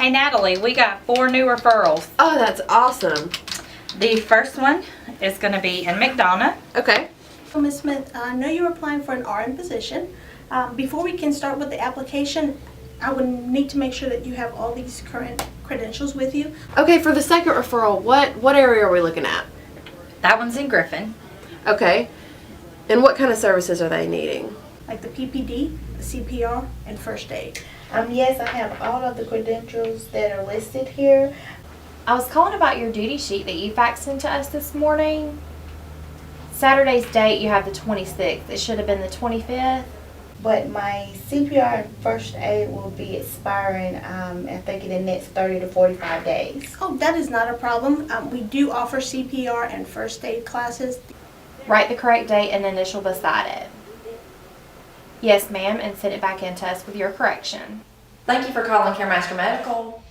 Hey Natalie, we got 4 new referrals. Oh, that's awesome. The first one is going to be in McDonough. Okay. So, Ms. Smith, I know you're applying for an RN position. Before we can start with the application, I would need to make sure that you have all these current credentials with you. Okay, for the second referral, what area are we looking at? That one's in Griffin. Okay. And what kind of services are they needing? Like the PPD, the CPR, and first aid. Yes, I have all of the credentials that are listed here. I was calling about your duty sheet that you faxed into us this morning. Saturday's date, you have the 26th. It should have been the 25th. But my CPR and first aid will be expiring, I think, in the next 30 to 45 days. Oh, that is not a problem. We do offer CPR and first aid classes. Write the correct date and initial beside it. Yes, ma'am, and send it back in to us with your correction. Thank you for calling CareMaster Medical.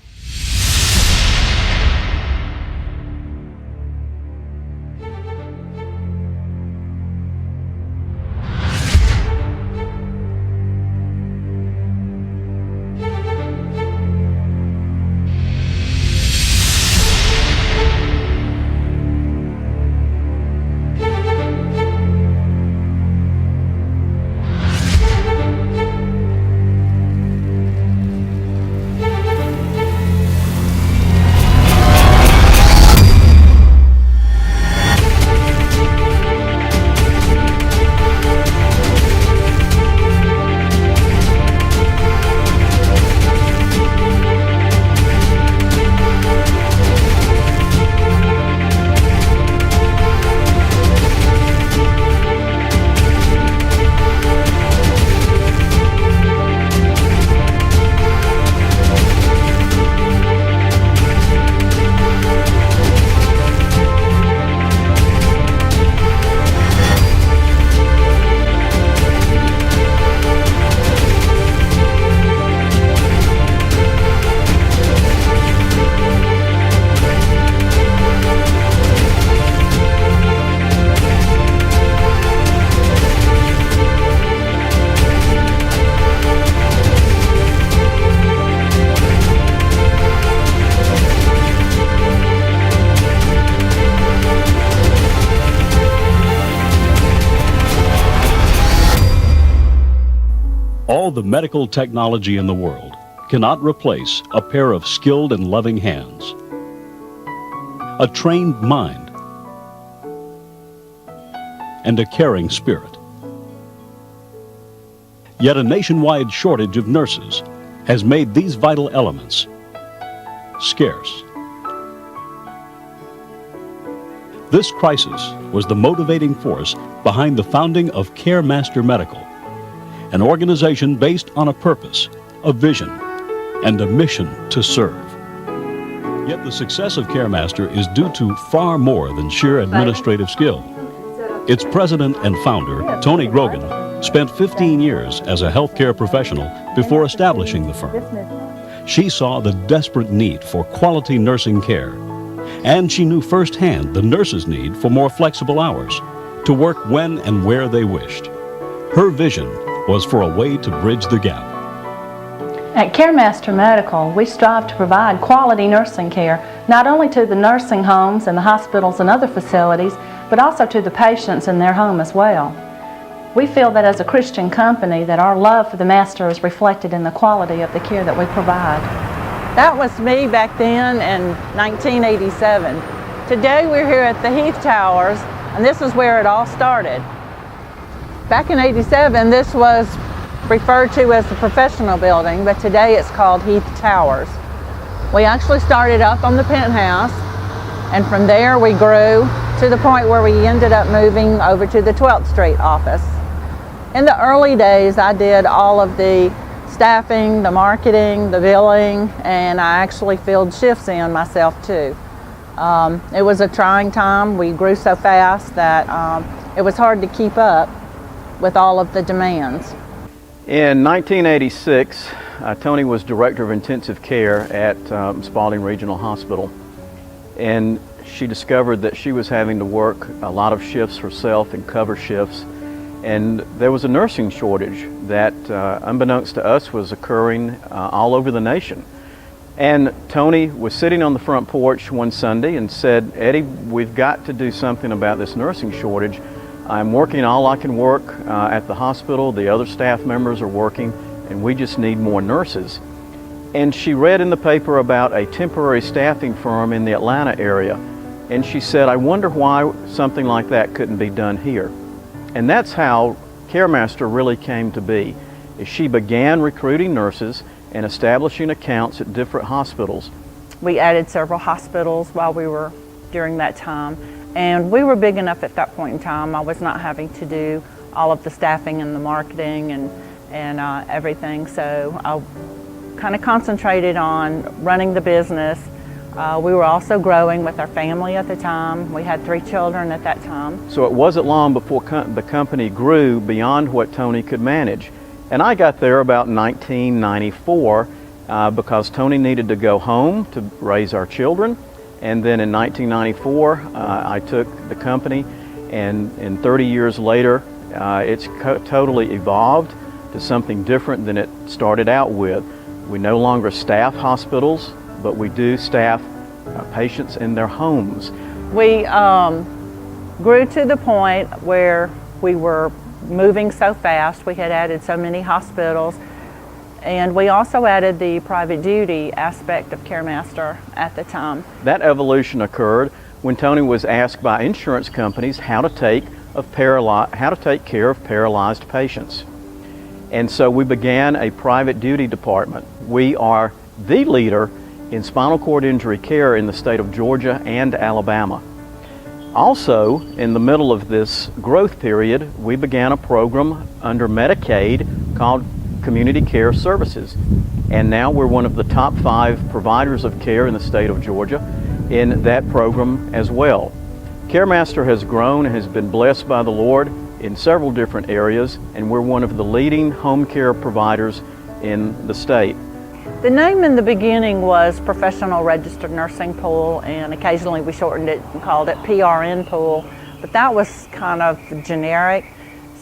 All the medical technology in the world cannot replace a pair of skilled and loving hands, a trained mind, and a caring spirit. Yet a nationwide shortage of nurses has made these vital elements scarce. This crisis was the motivating force behind the founding of CareMaster Medical, an organization based on a purpose, a vision, and a mission to serve. Yet the success of CareMaster is due to far more than sheer administrative skill. Its president and founder, Tony Grogan, spent 15 years as a healthcare professional before establishing the firm. She saw the desperate need for quality nursing care, and she knew firsthand the nurses' need for more flexible hours, to work when and where they wished. Her vision was for a way to bridge the gap. At CareMaster Medical, we strive to provide quality nursing care, not only to the nursing homes and the hospitals and other facilities, but also to the patients in their home as well. We feel that as a Christian company that our love for the Master is reflected in the quality of the care that we provide. That was me back then in 1987. Today we're here at the Heath Towers, and this is where it all started. Back in '87, this was referred to as the professional building, but today it's called Heath Towers. We actually started up on the penthouse, and from there we grew to the point where we ended up moving over to the 12th Street office. In the early days, I did all of the staffing, the marketing, the billing, and I actually filled shifts in myself too. It was a trying time. We grew so fast that it was hard to keep up with all of the demands. In 1986, Tony was Director of Intensive Care at Spalding Regional Hospital, and she discovered that she was having to work a lot of shifts herself and cover shifts, and there was a nursing shortage that, unbeknownst to us, was occurring all over the nation. And Tony was sitting on the front porch one Sunday and said, "Eddie, we've got to do something about this nursing shortage. I'm working all I can work at the hospital. The other staff members are working, and we just need more nurses." And she read in the paper about a temporary staffing firm in the Atlanta area. And she said, "I wonder why something like that couldn't be done here." And that's how CareMaster really came to be. She began recruiting nurses and establishing accounts at different hospitals. We added several hospitals while we were during that time, and we were big enough at that point in time. I was not having to do all of the staffing and the marketing and everything, so I kind of concentrated on running the business. We were also growing with our family at the time. We had 3 children at that time. So it wasn't long before the company grew beyond what Tony could manage. And I got there about 1994 because Tony needed to go home to raise our children. And then in 1994, I took the company, and 30 years later, it's totally evolved to something different than it started out with. We no longer staff hospitals, but we do staff patients in their homes. We grew to the point where we were moving so fast. We had added so many hospitals, and we also added the private duty aspect of CareMaster at the time. That evolution occurred when Tony was asked by insurance companies how to take care of paralyzed patients. And so we began a private duty department. We are the leader in spinal cord injury care in the state of Georgia and Alabama. Also, in the middle of this growth period, we began a program under Medicaid called Community Care Services. And now we're one of the top 5 providers of care in the state of Georgia in that program as well. CareMaster has grown and has been blessed by the Lord in several different areas, and we're one of the leading home care providers in the state. The name in the beginning was Professional Registered Nursing Pool, and occasionally we shortened it and called it PRN Pool, but that was kind of generic.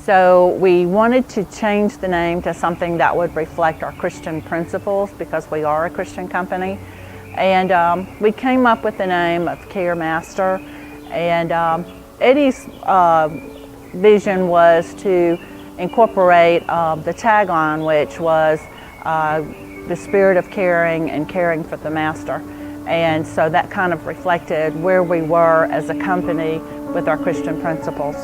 So we wanted to change the name to something that would reflect our Christian principles, because we are a Christian company. And we came up with the name of CareMaster, and Eddie's vision was to incorporate the tagline, which was the spirit of caring and caring for the master. And so that kind of reflected where we were as a company with our Christian principles.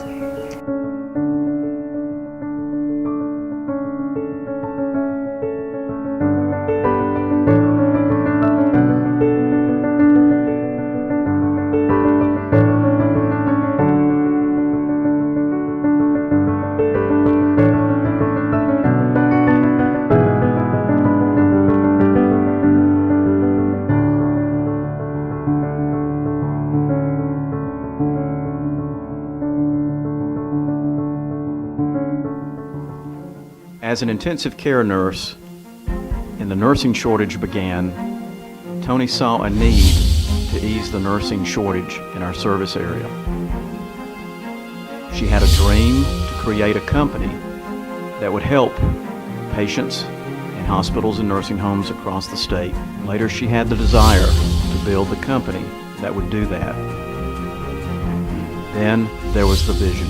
As an intensive care nurse, and the nursing shortage began, Tony saw a need to ease the nursing shortage in our service area. She had a dream to create a company that would help patients in hospitals and nursing homes across the state. Later, she had the desire to build the company that would do that. Then there was the vision.